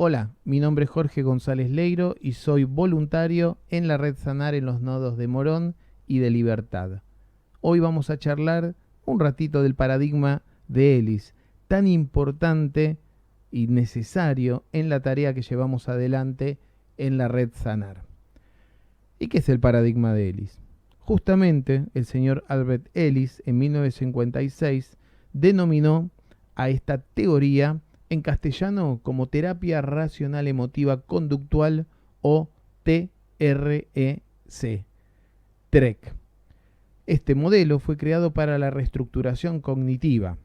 Hola, mi nombre es Jorge González Leiro y soy voluntario en la Red Sanar en los nodos de Morón y de Libertad. Hoy vamos a charlar un ratito del paradigma de Ellis, tan importante y necesario en la tarea que llevamos adelante en la Red Sanar. ¿Y qué es el paradigma de Ellis? Justamente el señor Albert Ellis en 1956 denominó a esta teoría en castellano como terapia racional emotiva conductual o TREC, TREC. Este modelo fue creado para la reestructuración cognitiva.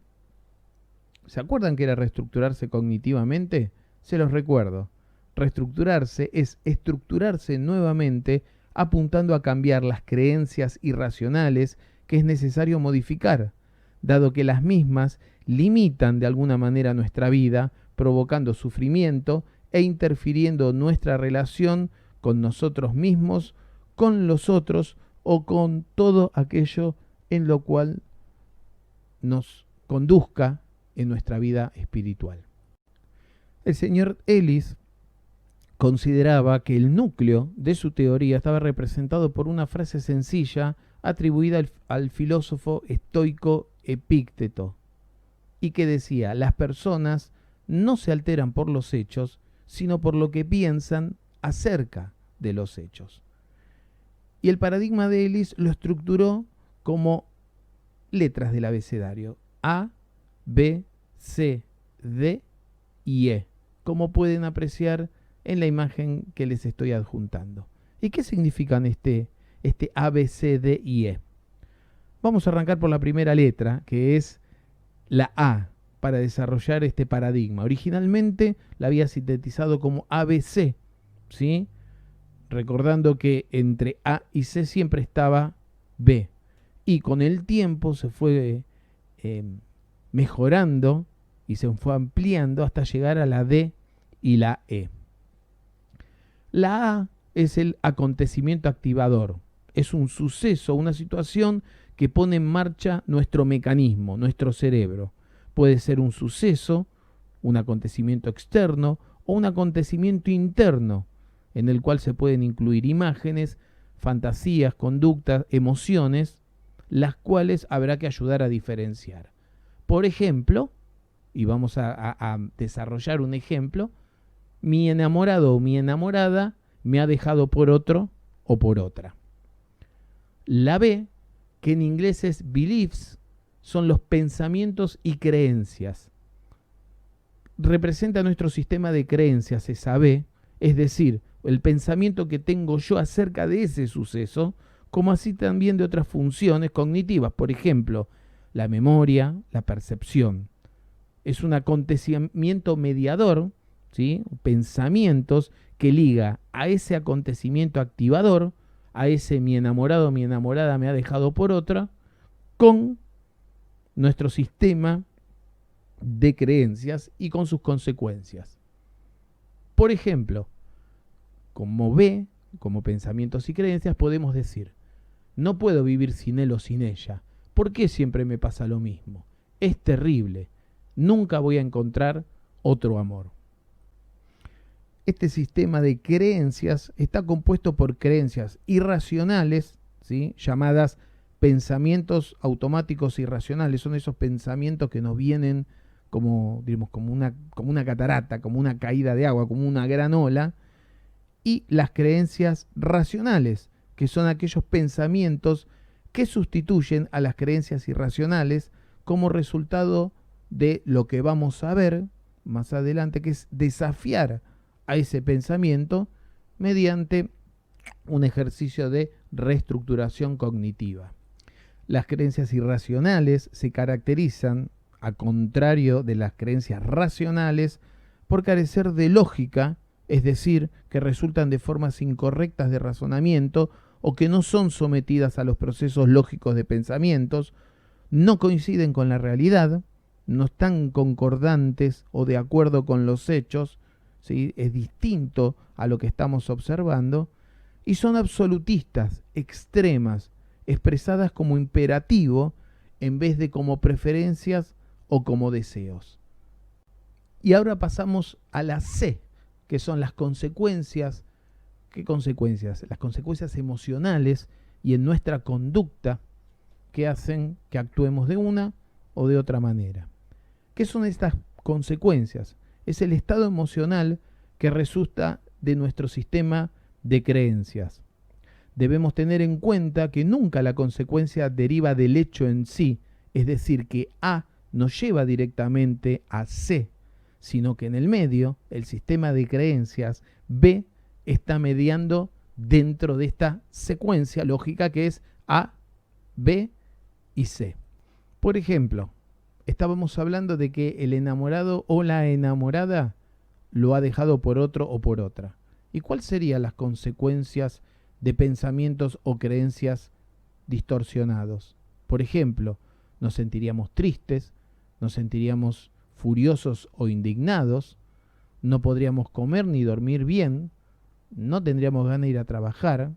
¿Se acuerdan qué era reestructurarse cognitivamente? Se los recuerdo. Reestructurarse es estructurarse nuevamente apuntando a cambiar las creencias irracionales que es necesario modificar, dado que las mismas limitan de alguna manera nuestra vida, provocando sufrimiento e interfiriendo nuestra relación con nosotros mismos, con los otros o con todo aquello en lo cual nos conduzca en nuestra vida espiritual. El señor Ellis consideraba que el núcleo de su teoría estaba representado por una frase sencilla atribuida al filósofo estoico Epícteto, y que decía: las personas no se alteran por los hechos, sino por lo que piensan acerca de los hechos. Y el paradigma de Ellis lo estructuró como letras del abecedario: A, B, C, D y E, como pueden apreciar en la imagen que les estoy adjuntando. ¿Y qué significan este A, B, C, D y E? Vamos a arrancar por la primera letra, que es la A, para desarrollar este paradigma. Originalmente la había sintetizado como ABC, ¿sí? Recordando que entre A y C siempre estaba B. Y con el tiempo se fue mejorando y se fue ampliando hasta llegar a la D y la E. La A es el acontecimiento activador. Es un suceso, una situación que pone en marcha nuestro mecanismo, nuestro cerebro. Puede ser un suceso, un acontecimiento externo o un acontecimiento interno, en el cual se pueden incluir imágenes, fantasías, conductas, emociones, las cuales habrá que ayudar a diferenciar. Por ejemplo, y vamos a desarrollar un ejemplo, mi enamorado o mi enamorada me ha dejado por otro o por otra. La B, que en inglés es beliefs, son los pensamientos y creencias. Representa nuestro sistema de creencias esa B, es decir, el pensamiento que tengo yo acerca de ese suceso, como así también de otras funciones cognitivas, por ejemplo, la memoria, la percepción. Es un acontecimiento mediador, ¿sí? Pensamientos que liga a ese acontecimiento activador, a ese mi enamorado o mi enamorada me ha dejado por otra, con nuestro sistema de creencias y con sus consecuencias. Por ejemplo, como B, como pensamientos y creencias, podemos decir: no puedo vivir sin él o sin ella. ¿Por qué siempre me pasa lo mismo? Es terrible. Nunca voy a encontrar otro amor. Este sistema de creencias está compuesto por creencias irracionales, ¿sí? Llamadas pensamientos automáticos irracionales. Son esos pensamientos que nos vienen como, digamos, como una catarata, como una caída de agua, como una gran ola. Y las creencias racionales, que son aquellos pensamientos que sustituyen a las creencias irracionales como resultado de lo que vamos a ver más adelante, que es desafiar a ese pensamiento mediante un ejercicio de reestructuración cognitiva. Las creencias irracionales se caracterizan, a contrario de las creencias racionales, por carecer de lógica, es decir, que resultan de formas incorrectas de razonamiento o que no son sometidas a los procesos lógicos de pensamientos, no coinciden con la realidad, no están concordantes o de acuerdo con los hechos, ¿sí? Es distinto a lo que estamos observando, y son absolutistas, extremas, expresadas como imperativo en vez de como preferencias o como deseos. Y ahora pasamos a la C, que son las consecuencias. ¿Qué consecuencias? Las consecuencias emocionales y en nuestra conducta que hacen que actuemos de una o de otra manera. ¿Qué son estas consecuencias? Es el estado emocional que resulta de nuestro sistema de creencias. Debemos tener en cuenta que nunca la consecuencia deriva del hecho en sí, es decir, que A nos lleva directamente a C, sino que en el medio, el sistema de creencias B está mediando dentro de esta secuencia lógica que es A, B y C. Por ejemplo, estábamos hablando de que el enamorado o la enamorada lo ha dejado por otro o por otra. ¿Y cuáles serían las consecuencias de pensamientos o creencias distorsionados? Por ejemplo, nos sentiríamos tristes, nos sentiríamos furiosos o indignados, no podríamos comer ni dormir bien, no tendríamos ganas de ir a trabajar,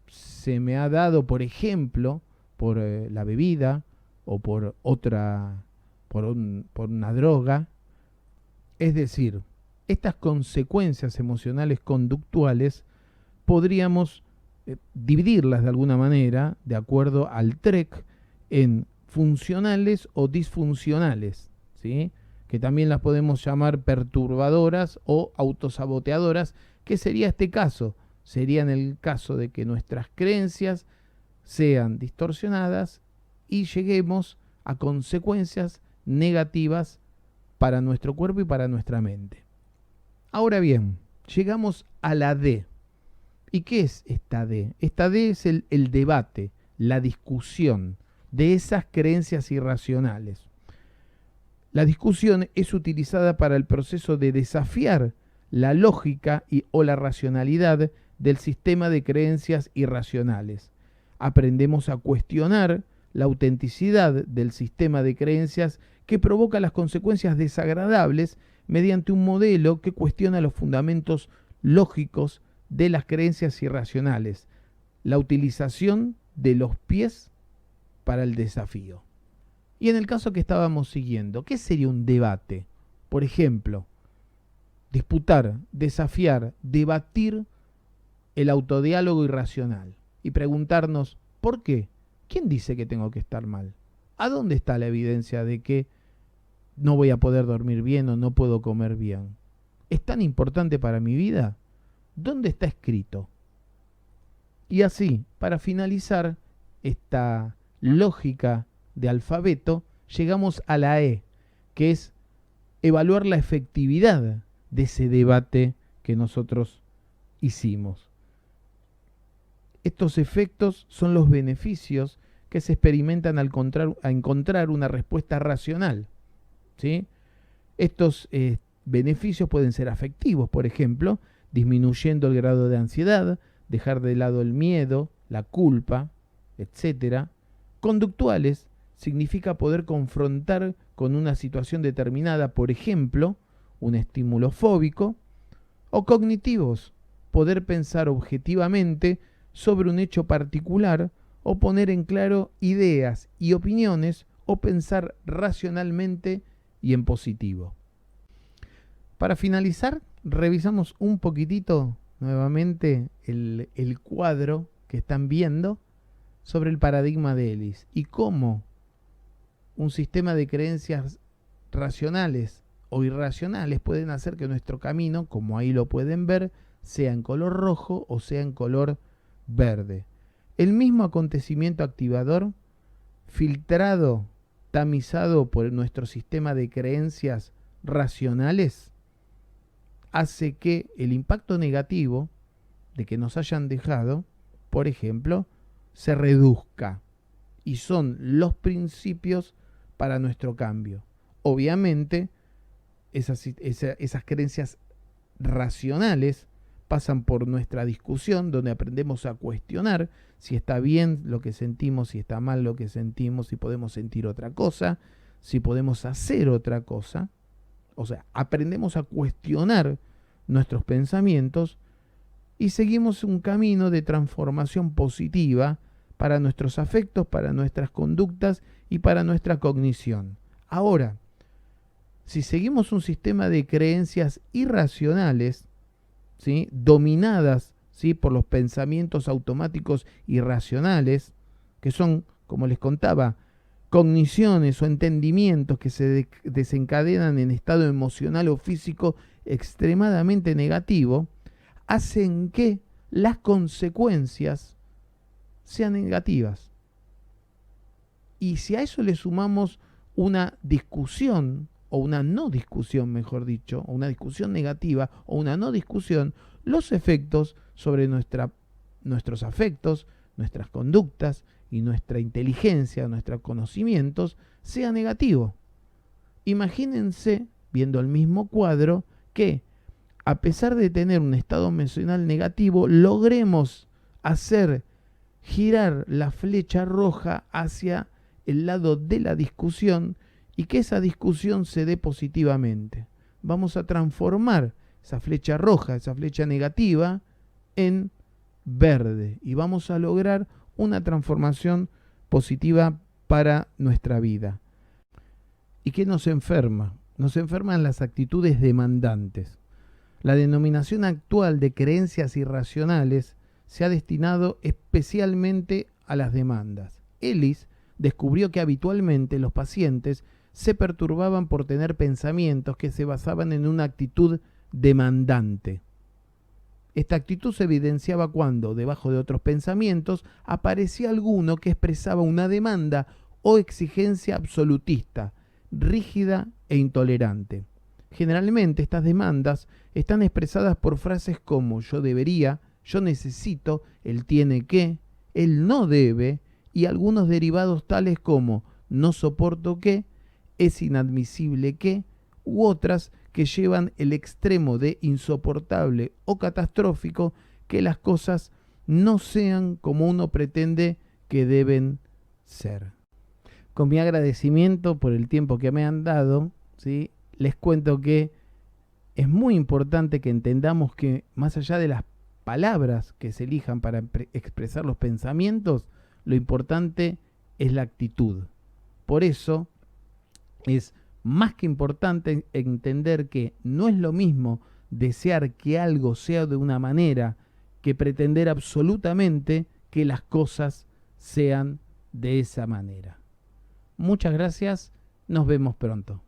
se me ha dado, por ejemplo, por la bebida o por una droga. Es decir, estas consecuencias emocionales conductuales podríamos dividirlas de alguna manera, de acuerdo al TREC, en funcionales o disfuncionales, ¿sí? Que también las podemos llamar perturbadoras o autosaboteadoras. ¿Qué sería este caso? Sería en el caso de que nuestras creencias sean distorsionadas y lleguemos a consecuencias negativas para nuestro cuerpo y para nuestra mente. Ahora bien, llegamos a la D. ¿Y qué es esta D? Esta D es el debate, la discusión de esas creencias irracionales. La discusión es utilizada para el proceso de desafiar la lógica o la racionalidad del sistema de creencias irracionales. Aprendemos a cuestionar la autenticidad del sistema de creencias que provoca las consecuencias desagradables mediante un modelo que cuestiona los fundamentos lógicos de las creencias irracionales, la utilización de los pies para el desafío. Y en el caso que estábamos siguiendo, ¿qué sería un debate? Por ejemplo, disputar, desafiar, debatir el autodiálogo irracional y preguntarnos, ¿por qué? ¿Quién dice que tengo que estar mal? ¿A dónde está la evidencia de que no voy a poder dormir bien o no puedo comer bien? ¿Es tan importante para mi vida? ¿Dónde está escrito? Y así, para finalizar esta lógica de alfabeto, llegamos a la E, que es evaluar la efectividad de ese debate que nosotros hicimos. Estos efectos son los beneficios que se experimentan al encontrar una respuesta racional, ¿sí? Estos beneficios pueden ser afectivos, por ejemplo, disminuyendo el grado de ansiedad, dejar de lado el miedo, la culpa, etc. Conductuales significa poder confrontar con una situación determinada, por ejemplo, un estímulo fóbico, o cognitivos, poder pensar objetivamente sobre un hecho particular o poner en claro ideas y opiniones o pensar racionalmente y en positivo. Para finalizar, revisamos un poquitito nuevamente el cuadro que están viendo sobre el paradigma de Ellis y cómo un sistema de creencias racionales o irracionales pueden hacer que nuestro camino, como ahí lo pueden ver, sea en color rojo o sea en color verde. El mismo acontecimiento activador, filtrado, tamizado por nuestro sistema de creencias racionales, hace que el impacto negativo de que nos hayan dejado, por ejemplo, se reduzca. Y son los principios para nuestro cambio. Obviamente, esas creencias racionales pasan por nuestra discusión, donde aprendemos a cuestionar si está bien lo que sentimos, si está mal lo que sentimos, si podemos sentir otra cosa, si podemos hacer otra cosa. O sea, aprendemos a cuestionar nuestros pensamientos y seguimos un camino de transformación positiva para nuestros afectos, para nuestras conductas y para nuestra cognición. Ahora, si seguimos un sistema de creencias irracionales, ¿sí?, dominadas, ¿sí?, por los pensamientos automáticos irracionales, que son, como les contaba, cogniciones o entendimientos que se desencadenan en estado emocional o físico extremadamente negativo, hacen que las consecuencias sean negativas. Y si a eso le sumamos una discusión, o una no discusión, mejor dicho, o una discusión negativa, o una no discusión, los efectos sobre nuestros afectos, nuestras conductas y nuestra inteligencia, nuestros conocimientos, sea negativo. Imagínense, viendo el mismo cuadro, que a pesar de tener un estado emocional negativo, logremos hacer girar la flecha roja hacia el lado de la discusión y que esa discusión se dé positivamente. Vamos a transformar esa flecha roja, esa flecha negativa, en verde y vamos a lograr una transformación positiva para nuestra vida. ¿Y qué nos enferma? Nos enferman las actitudes demandantes. La denominación actual de creencias irracionales se ha destinado especialmente a las demandas. Ellis descubrió que habitualmente los pacientes se perturbaban por tener pensamientos que se basaban en una actitud demandante. Esta actitud se evidenciaba cuando, debajo de otros pensamientos, aparecía alguno que expresaba una demanda o exigencia absolutista, rígida e intolerante. Generalmente estas demandas están expresadas por frases como yo debería, yo necesito, él tiene que, él no debe, y algunos derivados tales como no soporto que, es inadmisible que, u otras que llevan el extremo de insoportable o catastrófico, que las cosas no sean como uno pretende que deben ser. Con mi agradecimiento por el tiempo que me han dado, ¿sí?, les cuento que es muy importante que entendamos que más allá de las palabras que se elijan para expresar los pensamientos, lo importante es la actitud. Por eso es más que importante entender que no es lo mismo desear que algo sea de una manera que pretender absolutamente que las cosas sean de esa manera. Muchas gracias, nos vemos pronto.